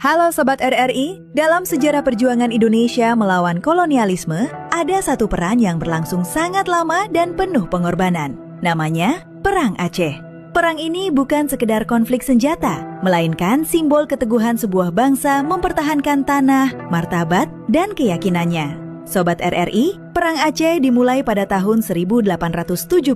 Halo Sobat RRI, dalam sejarah perjuangan Indonesia melawan kolonialisme, ada satu peran yang berlangsung sangat lama dan penuh pengorbanan. Namanya Perang Aceh. Perang ini bukan sekedar konflik senjata, melainkan simbol keteguhan sebuah bangsa mempertahankan tanah, martabat, dan keyakinannya. Sobat RRI, Perang Aceh dimulai pada tahun 1873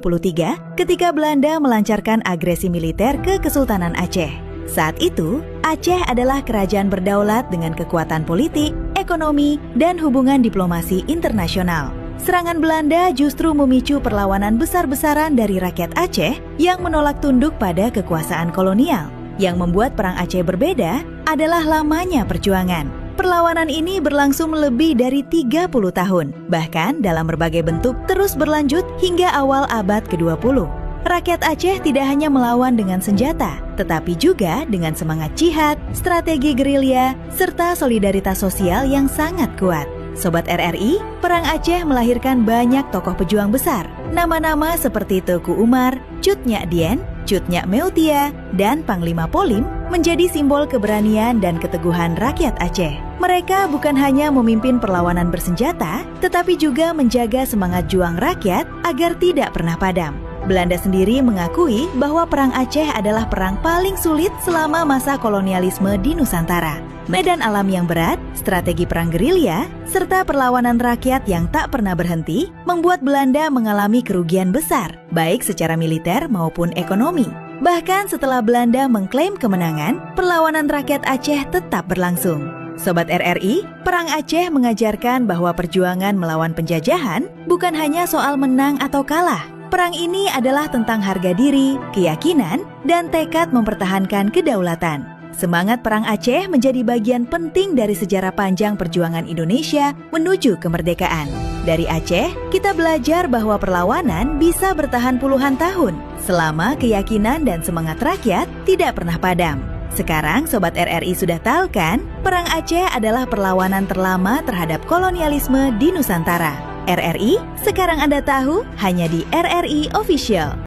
ketika Belanda melancarkan agresi militer ke Kesultanan Aceh. Saat itu, Aceh adalah kerajaan berdaulat dengan kekuatan politik, ekonomi, dan hubungan diplomasi internasional. Serangan Belanda justru memicu perlawanan besar-besaran dari rakyat Aceh yang menolak tunduk pada kekuasaan kolonial. Yang membuat Perang Aceh berbeda adalah lamanya perjuangan. Perlawanan ini berlangsung lebih dari 30 tahun, bahkan dalam berbagai bentuk terus berlanjut hingga awal abad ke-20. Rakyat Aceh tidak hanya melawan dengan senjata, tetapi juga dengan semangat jihad, strategi gerilya, serta solidaritas sosial yang sangat kuat. Sobat RRI, Perang Aceh melahirkan banyak tokoh pejuang besar. Nama-nama seperti Teuku Umar, Cut Nyak Dien, Cut Nyak Meutia, dan Panglima Polim menjadi simbol keberanian dan keteguhan rakyat Aceh. Mereka bukan hanya memimpin perlawanan bersenjata, tetapi juga menjaga semangat juang rakyat agar tidak pernah padam. Belanda sendiri mengakui bahwa Perang Aceh adalah perang paling sulit selama masa kolonialisme di Nusantara. Medan alam yang berat, strategi perang gerilya, serta perlawanan rakyat yang tak pernah berhenti membuat Belanda mengalami kerugian besar, baik secara militer maupun ekonomi. Bahkan setelah Belanda mengklaim kemenangan, perlawanan rakyat Aceh tetap berlangsung. Sobat RRI, Perang Aceh mengajarkan bahwa perjuangan melawan penjajahan bukan hanya soal menang atau kalah. Perang ini adalah tentang harga diri, keyakinan, dan tekad mempertahankan kedaulatan. Semangat Perang Aceh menjadi bagian penting dari sejarah panjang perjuangan Indonesia menuju kemerdekaan. Dari Aceh, kita belajar bahwa perlawanan bisa bertahan puluhan tahun, selama keyakinan dan semangat rakyat tidak pernah padam. Sekarang Sobat RRI sudah tahu kan, Perang Aceh adalah perlawanan terlama terhadap kolonialisme di Nusantara. RRI, sekarang Anda tahu hanya di RRI Official.